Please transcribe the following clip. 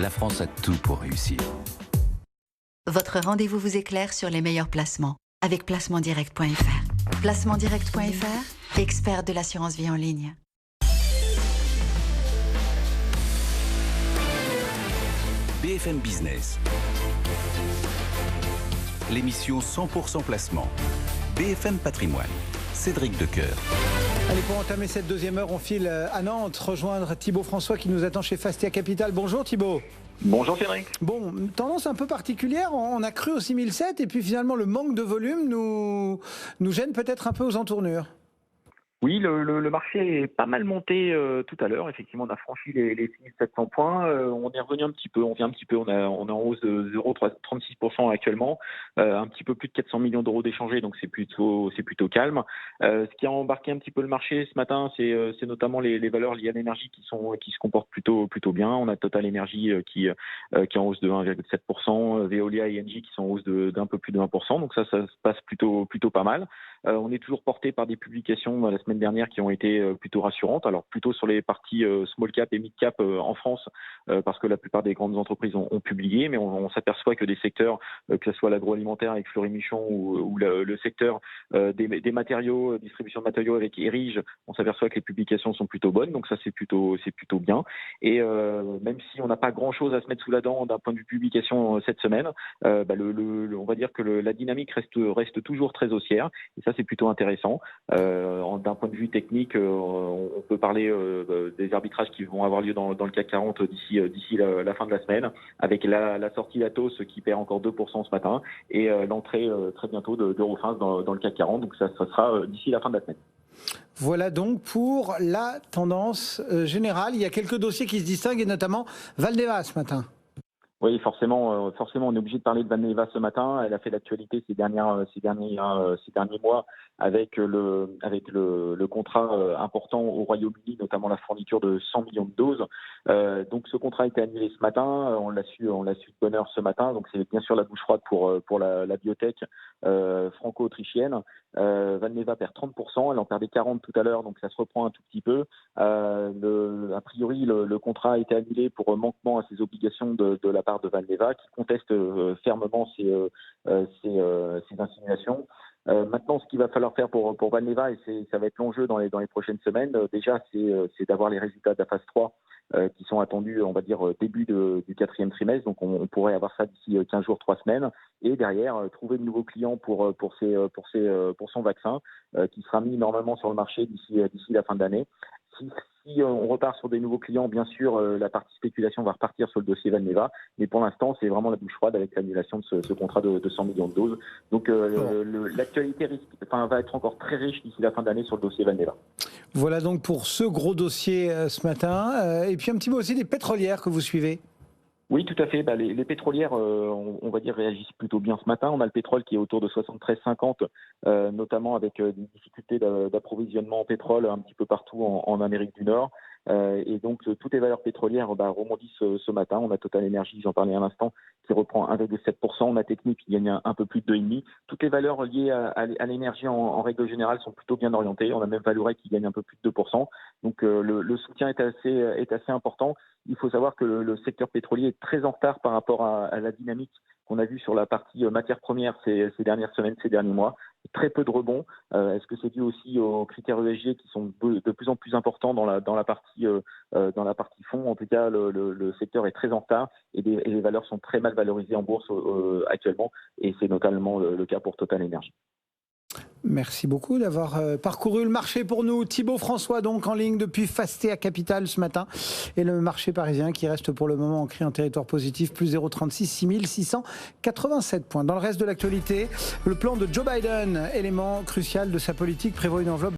La France a tout pour réussir. Votre rendez-vous vous éclaire sur les meilleurs placements avec placementdirect.fr. Placementdirect.fr, expert de l'assurance vie en ligne. BFM Business. L'émission 100% placement. BFM Patrimoine. Cédric Decoeur. Allez, pour entamer cette deuxième heure, on file à Nantes, rejoindre Thibaut François qui nous attend chez Fastia Capital. Bonjour Thibaut. Bonjour Cédric. Bon, tendance un peu particulière, on a cru au 6007 et puis finalement le manque de volume nous gêne peut-être un peu aux entournures. Oui, le marché est pas mal monté tout à l'heure. Effectivement, on a franchi les 6700 points. On est revenu un petit peu, on est en hausse de 0,36% actuellement. Un petit peu plus de 400 millions d'euros d'échangés, donc c'est plutôt calme. Ce qui a embarqué un petit peu le marché ce matin, c'est notamment les valeurs liées à l'énergie qui se comportent plutôt bien. On a Total Energy qui est en hausse de 1,7%, Veolia et Engie qui sont en hausse d'un peu plus de 1%. Donc ça se passe plutôt pas mal. On est toujours porté par des publications la semaine dernière qui ont été plutôt rassurantes. Alors plutôt sur les parties small cap et mid cap en France, parce que la plupart des grandes entreprises ont publié, mais on s'aperçoit que des secteurs, que ce soit l'agroalimentaire avec Fleury-Michon ou le secteur des matériaux, distribution de matériaux avec Erige, on s'aperçoit que les publications sont plutôt bonnes, donc ça c'est plutôt bien. Et même si on n'a pas grand-chose à se mettre sous la dent d'un point de vue publication cette semaine, on va dire que la dynamique reste toujours très haussière, et ça c'est plutôt intéressant. D'un point de vue technique, on peut parler des arbitrages qui vont avoir lieu dans le CAC 40 d'ici la fin de la semaine, avec la sortie d'Atos qui perd encore 2% ce matin, et l'entrée très bientôt d'Eurofins dans le CAC 40, donc ça sera d'ici la fin de la semaine. Voilà donc pour la tendance générale. Il y a quelques dossiers qui se distinguent, et notamment Valneva ce matin. Oui, forcément, on est obligé de parler de Valneva ce matin. Elle a fait l'actualité ces derniers mois avec le contrat important au Royaume-Uni, notamment la fourniture de 100 millions de doses. Donc ce contrat a été annulé ce matin. On l'a su de bonne heure ce matin. Donc c'est bien sûr la douche froide pour la biotech franco-autrichienne. Valneva perd 30%, elle en perdait 40 tout à l'heure, donc ça se reprend un tout petit peu. A priori, le contrat a été annulé pour manquement à ses obligations de la part de Valneva, qui conteste fermement ces insinuations. Maintenant, ce qu'il va falloir faire pour Valneva, et ça va être l'enjeu dans les prochaines semaines, déjà, c'est d'avoir les résultats de la phase 3 qui sont attendus, on va dire, début du quatrième trimestre. Donc, on pourrait avoir ça d'ici 15 jours, 3 semaines. Et derrière, trouver de nouveaux clients pour son vaccin, qui sera mis normalement sur le marché d'ici la fin de l'année. Si on repart sur des nouveaux clients, bien sûr, la partie spéculation va repartir sur le dossier Valneva. Mais pour l'instant, c'est vraiment la douche froide avec l'annulation de ce contrat de 100 millions de doses. Donc, l'actualité va être encore très riche d'ici la fin d'année sur le dossier Valneva. Voilà donc pour ce gros dossier ce matin. Et puis un petit mot aussi des pétrolières que vous suivez. Oui, tout à fait. Les pétrolières, on va dire, réagissent plutôt bien ce matin. On a le pétrole qui est autour de 73,50, notamment avec des difficultés d'approvisionnement en pétrole un petit peu partout en Amérique du Nord. Et donc, toutes les valeurs pétrolières rebondissent ce matin. On a Total Energy, j'en parlais à l'instant, qui reprend 1,7%. On a Technip qui gagne un peu plus de 2,5%. Toutes les valeurs liées à l'énergie en règle générale sont plutôt bien orientées. On a même Vallourec qui gagne un peu plus de 2%. Donc, le soutien est assez important. Il faut savoir que le secteur pétrolier est très en retard par rapport à la dynamique qu'on a vue sur la partie matières premières ces dernières semaines, ces derniers mois. Très peu de rebonds. Est-ce que c'est dû aussi aux critères ESG qui sont de plus en plus importants dans la partie fonds? En tout cas, le secteur est très en retard et les valeurs sont très mal valorisées en bourse actuellement, et c'est notamment le cas pour Total Energy. Merci beaucoup d'avoir parcouru le marché pour nous. Thibaut François donc en ligne depuis Fastia Capital ce matin, et le marché parisien qui reste pour le moment ancré en territoire positif, plus 0,36, 6687 points. Dans le reste de l'actualité, le plan de Joe Biden, élément crucial de sa politique, prévoit une enveloppe